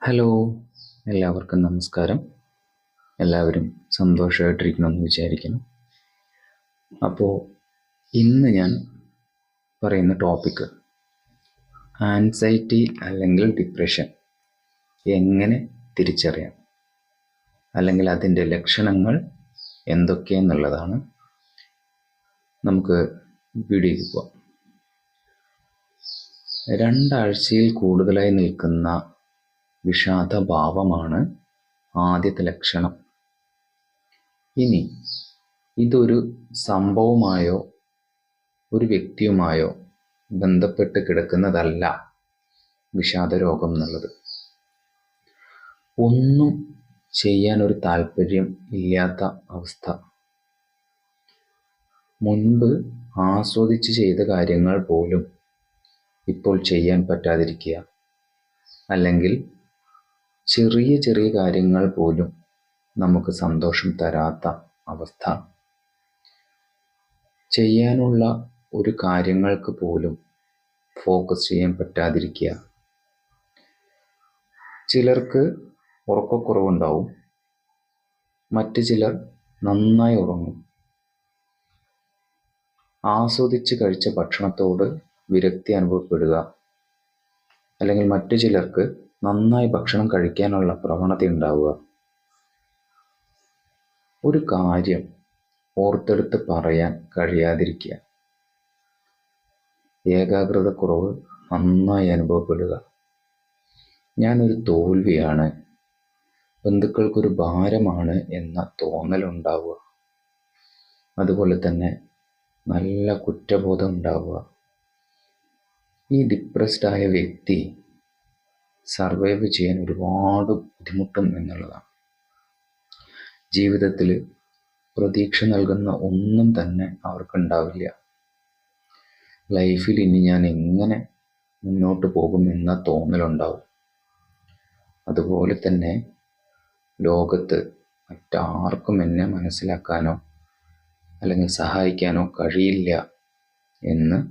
Hello, എല്ലാവർക്കും നമസ്കാരം. എല്ലാവരും സന്തോഷമായിട്ടിരിക്കണമെന്ന് വിചാരിക്കുന്നു. അപ്പോൾ ഇന്ന് ഞാൻ പറയുന്ന ടോപ്പിക്ക് ആൻസൈറ്റി അല്ലെങ്കിൽ ഡിപ്രഷൻ എങ്ങനെ തിരിച്ചറിയാം, അല്ലെങ്കിൽ അതിൻ്റെ ലക്ഷണങ്ങൾ എന്തൊക്കെയെന്നുള്ളതാണ്. നമുക്ക് വീഡിയോയിൽ പോവാം. 2 ആഴ്ചയിൽ കൂടുതലായി നിൽക്കുന്ന വിഷാദഭാവമാണ് ആദ്യത്തെ ലക്ഷണം. ഇനി ഇതൊരു സംഭവമായോ ഒരു വ്യക്തിയുമായോ ബന്ധപ്പെട്ട് കിടക്കുന്നതല്ല വിഷാദരോഗം എന്നുള്ളത്. ഒന്നും ചെയ്യാൻ ഒരു താല്പര്യം ഇല്ലാത്ത അവസ്ഥ, മുൻപ് ആസ്വദിച്ച് ചെയ്ത കാര്യങ്ങൾ പോലും ഇപ്പോൾ ചെയ്യാൻ പറ്റാതിരിക്കുക, അല്ലെങ്കിൽ ചെറിയ ചെറിയ കാര്യങ്ങൾ പോലും നമുക്ക് സന്തോഷം തരാത്ത അവസ്ഥ, ചെയ്യാനുള്ള ഒരു കാര്യങ്ങൾക്ക് പോലും ഫോക്കസ് ചെയ്യാൻ പറ്റാതിരിക്കുക. ചിലർക്ക് ഉറക്കക്കുറവുണ്ടാവും, മറ്റു ചിലർ നന്നായി ഉറങ്ങും. ആസ്വദിച്ച് കഴിച്ച ഭക്ഷണത്തോട് വിരക്തി അനുഭവപ്പെടുക, അല്ലെങ്കിൽ മറ്റു ചിലർക്ക് നന്നായി ഭക്ഷണം കഴിക്കാനുള്ള പ്രവണത ഉണ്ടാവുക. ഒരു കാര്യം ഓർത്തെടുത്ത് പറയാൻ കഴിയാതിരിക്കുക, ഏകാഗ്രതക്കുറവ് നന്നായി അനുഭവപ്പെടുക, ഞാനൊരു തോൽവിയാണ്, ബന്ധുക്കൾക്കൊരു ഭാരമാണ് എന്ന തോന്നലുണ്ടാവുക. അതുപോലെ തന്നെ നല്ല കുറ്റബോധം ഉണ്ടാവുക. ഈ ഡിപ്രസ്ഡ് ആയ വ്യക്തി സർവൈവ് ചെയ്യാൻ ഒരുപാട് ബുദ്ധിമുട്ടും എന്നുള്ളതാണ്. ജീവിതത്തിൽ പ്രതീക്ഷ നൽകുന്ന ഒന്നും തന്നെ അവർക്കുണ്ടാവില്ല. ലൈഫിൽ ഇനി ഞാൻ എങ്ങനെ മുന്നോട്ട് പോകുമെന്ന തോന്നലുണ്ടാവും. അതുപോലെ തന്നെ ലോകത്ത് മറ്റാർക്കും എന്നെ മനസ്സിലാക്കാനോ അല്ലെങ്കിൽ സഹായിക്കാനോ കഴിയില്ല എന്ന്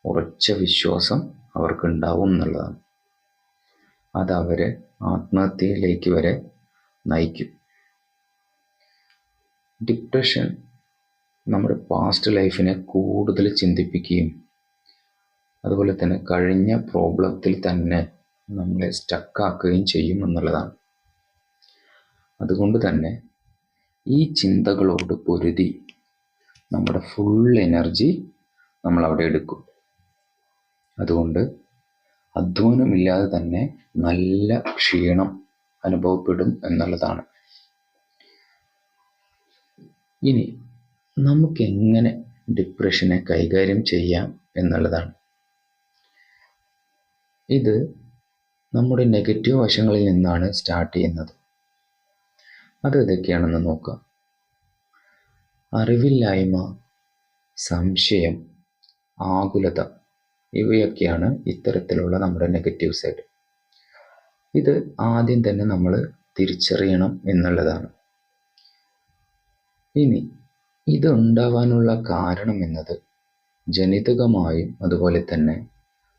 ഉറച്ച വിശ്വാസം അവർക്കുണ്ടാവും എന്നുള്ളതാണ്. അതവരെ ആത്മഹത്യയിലേക്ക് വരെ നയിക്കും. ഡിപ്രഷൻ നമ്മുടെ പാസ്റ്റ് ലൈഫിനെ കൂടുതൽ ചിന്തിപ്പിക്കുകയും അതുപോലെ തന്നെ കഴിഞ്ഞ പ്രോബ്ലത്തിൽ തന്നെ നമ്മളെ സ്റ്റക്കാക്കുകയും ചെയ്യും എന്നുള്ളതാണ്. അതുകൊണ്ട് തന്നെ ഈ ചിന്തകളോട് പൊരുതി നമ്മുടെ ഫുൾ എനർജി നമ്മൾ അവിടെ എടുക്കും. അതുകൊണ്ട് അധ്വാനമില്ലാതെ തന്നെ നല്ല ക്ഷീണം അനുഭവപ്പെടും എന്നുള്ളതാണ്. ഇനി നമുക്കെങ്ങനെ ഡിപ്രഷനെ കൈകാര്യം ചെയ്യാം എന്നുള്ളതാണ്. ഇത് നമ്മുടെ നെഗറ്റീവ് വശങ്ങളിൽ നിന്നാണ് സ്റ്റാർട്ട് ചെയ്യുന്നത്. അത് ഏതൊക്കെയാണെന്ന് നോക്കാം. അറിവില്ലായ്മ, സംശയം, ആകുലത, ഇവയൊക്കെയാണ് ഇത്തരത്തിലുള്ള നമ്മുടെ നെഗറ്റീവ് സൈഡ്. ഇത് ആദ്യം തന്നെ നമ്മൾ തിരിച്ചറിയണം എന്നുള്ളതാണ്. ഇനി ഇതുണ്ടാവാനുള്ള കാരണം എന്നത് ജനിതകമായും അതുപോലെ തന്നെ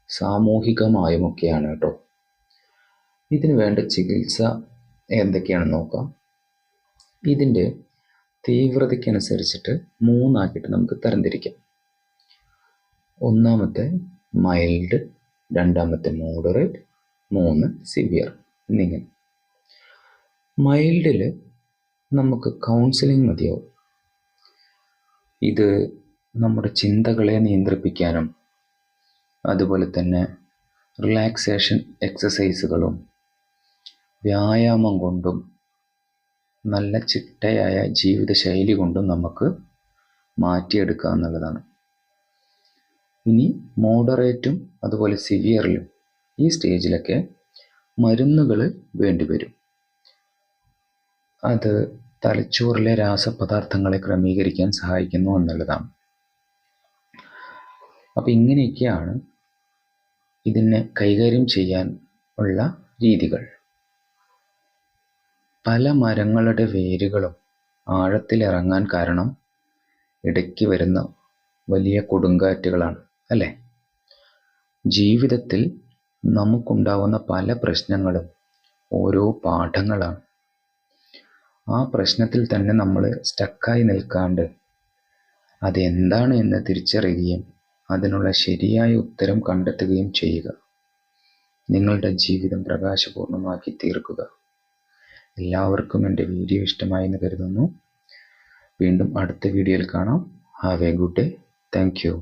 സാമൂഹികമായുമൊക്കെയാണ് കേട്ടോ. ഇതിന് വേണ്ട ചികിത്സ എന്തൊക്കെയാണെന്ന് നോക്കാം. ഇതിൻ്റെ തീവ്രതയ്ക്കനുസരിച്ചിട്ട് 3 ആക്കിയിട്ട് നമുക്ക് തരംതിരിക്കാം. ഒന്നാമത്തെ മൈൽഡ്, രണ്ടാമത്തെ മോഡറേറ്റ്, 3 സിവിയർ എന്നിങ്ങനെ. മൈൽഡിൽ നമുക്ക് കൗൺസിലിംഗ് മതിയാവും. ഇത് നമ്മുടെ ചിന്തകളെ നിയന്ത്രിപ്പിക്കാനും അതുപോലെ തന്നെ റിലാക്സേഷൻ എക്സസൈസുകളും വ്യായാമം കൊണ്ടും നല്ല ചിട്ടയായ ജീവിതശൈലി കൊണ്ടും നമുക്ക് മാറ്റിയെടുക്കുക എന്നുള്ളതാണ്. ഇനി മോഡറേറ്റും അതുപോലെ സിവിയറിലും ഈ സ്റ്റേജിലൊക്കെ മരുന്നുകൾ വേണ്ടിവരും. അത് തലച്ചോറിലെ രാസപദാർത്ഥങ്ങളെ ക്രമീകരിക്കാൻ സഹായിക്കുന്നു എന്നുള്ളതാണ്. അപ്പം ഇങ്ങനെയൊക്കെയാണ് ഇതിനെ കൈകാര്യം ചെയ്യാൻ ഉള്ള രീതികൾ. പല മരങ്ങളുടെ വേരുകളും ആഴത്തിലിറങ്ങാൻ കാരണം ഇടയ്ക്ക് വരുന്ന വലിയ കൊടുങ്കാറ്റുകളാണ്, അല്ലേ? ജീവിതത്തിൽ നമുക്കുണ്ടാവുന്ന പല പ്രശ്നങ്ങളും ഓരോ പാഠങ്ങളാണ്. ആ പ്രശ്നത്തിൽ തന്നെ നമ്മൾ സ്റ്റക്കായി നിൽക്കാണ്ട് അതെന്താണ് എന്ന് തിരിച്ചറിയുകയും അതിനുള്ള ശരിയായ ഉത്തരം കണ്ടെത്തുകയും ചെയ്യുക. നിങ്ങളുടെ ജീവിതം പ്രകാശപൂർണ്ണമാക്കി തീർക്കുക. എല്ലാവർക്കും എൻ്റെ വീഡിയോ ഇഷ്ടമായി എന്ന് കരുതുന്നു. വീണ്ടും അടുത്ത വീഡിയോയിൽ കാണാം. Have A good day. Thank you.